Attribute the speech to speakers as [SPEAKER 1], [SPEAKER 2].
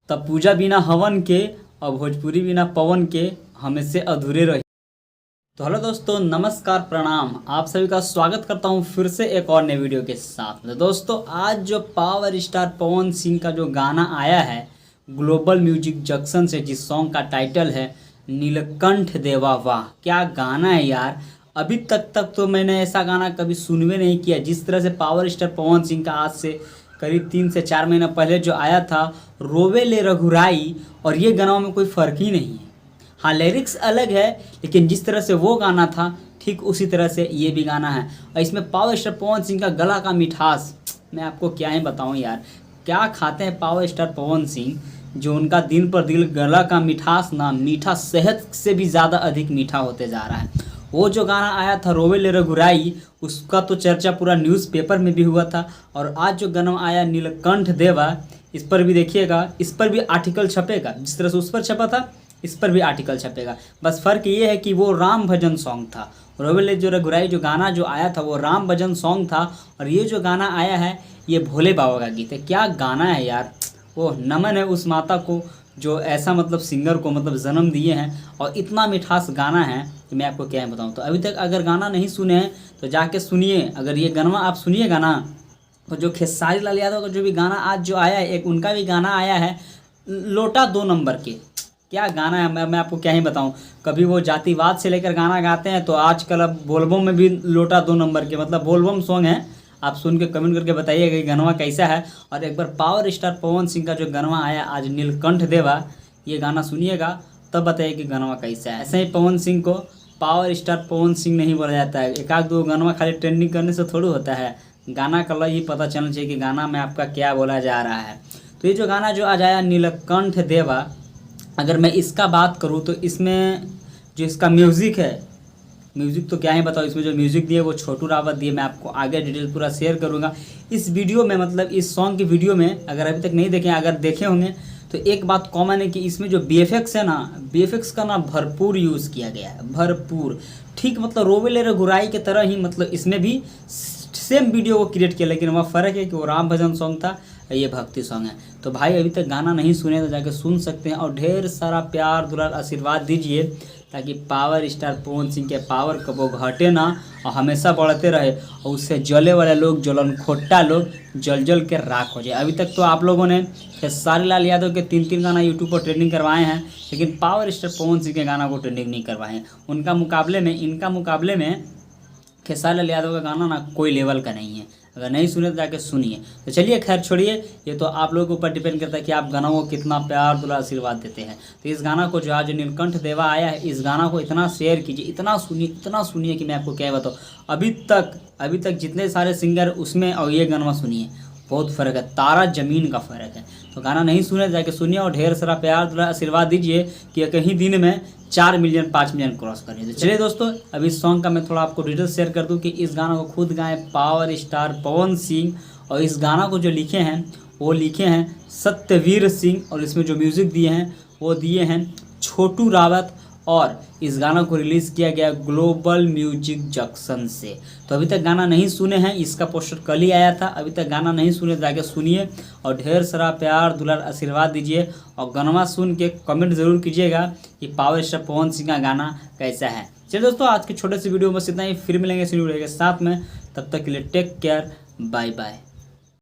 [SPEAKER 1] तब पूजा बिना हवन के और भोजपुरी बिना पवन के हमेशा अधूरे रही। तो हेलो दोस्तों, नमस्कार, प्रणाम। आप सभी का स्वागत करता हूं फिर से एक और नए वीडियो के साथ में। दोस्तों, आज जो पावर स्टार पवन सिंह का जो गाना आया है ग्लोबल म्यूजिक जंक्शन से, जिस सॉन्ग का टाइटल है नीलकंठ देवा वाह, क्या गाना है यार। अभी तक तो मैंने ऐसा गाना कभी सुनवे नहीं किया। जिस तरह से पावर स्टार पवन सिंह का आज से करीब 3 से 4 महीना पहले जो आया था रोवे ले रघुराई, और ये गानों में कोई फ़र्क ही नहीं है। हाँ, लिरिक्स अलग है, लेकिन जिस तरह से वो गाना था ठीक उसी तरह से ये भी गाना है। और इसमें पावर स्टार पवन सिंह का गला का मिठास, मैं आपको क्या ही बताऊं यार। क्या खाते हैं पावर स्टार पवन सिंह, जो उनका दिन पर दिन गला का मिठास ना मीठा शहद से भी ज़्यादा अधिक मीठा होते जा रहा है। वो जो गाना आया था रोवे ले रघुराई, उसका तो चर्चा पूरा न्यूज़पेपर में भी हुआ था। और आज जो गाना आया नीलकंठ देवा, इस पर भी देखिएगा, इस पर भी आर्टिकल छपेगा। जिस तरह से उस पर छपा था इस पर भी आर्टिकल छपेगा। बस फ़र्क ये है कि वो राम भजन सॉन्ग था। रोवे ले जो रघुराई जो गाना जो आया था वो राम भजन सॉन्ग था, और ये जो गाना आया है ये भोले बाबा का गीत है। क्या गाना है यार। वो नमन है उस माता को जो ऐसा सिंगर को जन्म दिए हैं, और इतना मिठास गाना है कि मैं आपको क्या बताऊं। तो अभी तक अगर गाना नहीं सुने हैं तो जाके सुनिए। अगर ये गाना आप सुनिएगा ना, तो जो खेसारी लाल यादव का जो भी गाना आज जो आया है, एक उनका भी गाना आया है लोटा 2 नंबर के। क्या गाना है, मैं आपको क्या ही बताऊं। कभी वो जातिवाद से लेकर गाना गाते हैं, तो आजकल अब बोलबम में भी लोटा 2 नंबर के बोलबम सॉन्ग है। आप सुन के कमेंट करके बताइएगा कि गाना कैसा है। और एक बार पावर स्टार पवन सिंह का जो गाना आया आज नीलकंठ देवा, ये गाना सुनिएगा तब बताइए कि गाना कैसा है। ऐसे ही पवन सिंह को पावर स्टार पवन सिंह नहीं बोला जाता है। एक आध दो गाना खाली ट्रेंडिंग करने से थोड़ी होता है। गाना का लय ही पता चलना चाहिए कि गाना में आपका क्या बोला जा रहा है। तो ये जो गाना जो आज आया नीलकंठ देवा, अगर मैं इसका बात करूँ तो इसमें जो इसका म्यूज़िक है, म्यूज़िक तो क्या ही बताओ। इसमें जो म्यूज़िक दिए वो छोटू रावत दिए। मैं आपको आगे डिटेल पूरा शेयर करूँगा इस वीडियो में। इस सॉन्ग की वीडियो में अगर अभी तक नहीं देखें, अगर देखे होंगे तो एक बात कॉमन है कि इसमें जो BFX है ना, BFX का ना भरपूर यूज़ किया गया है, भरपूर। ठीक रोवे ले रघुराई की तरह ही इसमें भी सेम वीडियो को क्रिएट किया, लेकिन वहाँ फ़र्क है कि वो राम भजन सॉन्ग था, ये भक्ति सॉन्ग है। तो भाई अभी तक गाना नहीं सुने तो जाके सुन सकते हैं, और ढेर सारा प्यार दुलार आशीर्वाद दीजिए, ताकि पावर स्टार पवन सिंह के पावर कबो घटे ना और हमेशा बढ़ते रहे, और उससे जले वाले लोग, जलन खोट्टा लोग जल के राख हो जाए। अभी तक तो आप लोगों ने खेसारी लाल यादव के 3 गाना यूट्यूब पर ट्रेंडिंग करवाए हैं, लेकिन पावर स्टार पवन सिंह के गाना को ट्रेंडिंग नहीं करवाए हैं। इनका मुकाबले में खेसारी लाल यादव का गाना ना कोई लेवल का नहीं है। अगर नहीं सुने तो जाके सुनिए। तो चलिए, खैर छोड़िए, ये तो आप लोगों के ऊपर डिपेंड करता है कि आप गानों को कितना प्यार दुलार आशीर्वाद देते हैं। तो इस गाना को जो आज नीलकंठ देवा आया है, इस गाना को इतना शेयर कीजिए, इतना सुनिए कि मैं आपको क्या बताऊँ। अभी तक जितने सारे सिंगर उसमें और ये गाना सुनिए, बहुत फ़र्क है, तारा ज़मीन का फ़र्क है। तो गाना नहीं सुने तो जाके सुनिए, और ढेर सारा प्यार दुलार आशीर्वाद दीजिए कि कहीं दिन में 4 मिलियन 5 मिलियन क्रॉस करिए। तो चलिए दोस्तों, अभी इस सॉन्ग का मैं थोड़ा आपको डिटेल्स शेयर कर दूं कि इस गाना को खुद गाए पावर स्टार पवन सिंह, और इस गाना को जो लिखे हैं वो लिखे हैं सत्यवीर सिंह, और इसमें जो म्यूज़िक दिए हैं वो दिए हैं छोटू रावत, और इस गाना को रिलीज़ किया गया ग्लोबल म्यूजिक जंक्शन से। तो अभी तक गाना नहीं सुने हैं, इसका पोस्टर कल ही आया था। अभी तक गाना नहीं सुने तो जाके सुनिए, और ढेर सारा प्यार दुलार आशीर्वाद दीजिए, और गाना सुन के कमेंट ज़रूर कीजिएगा कि पावर स्टार पवन सिंह का गाना कैसा है। चलिए दोस्तों, आज के छोटे से वीडियो में बस इतना ही। फिर मिलेंगे इस वीडियो के साथ में, तब तक के लिए टेक केयर, बाय बाय।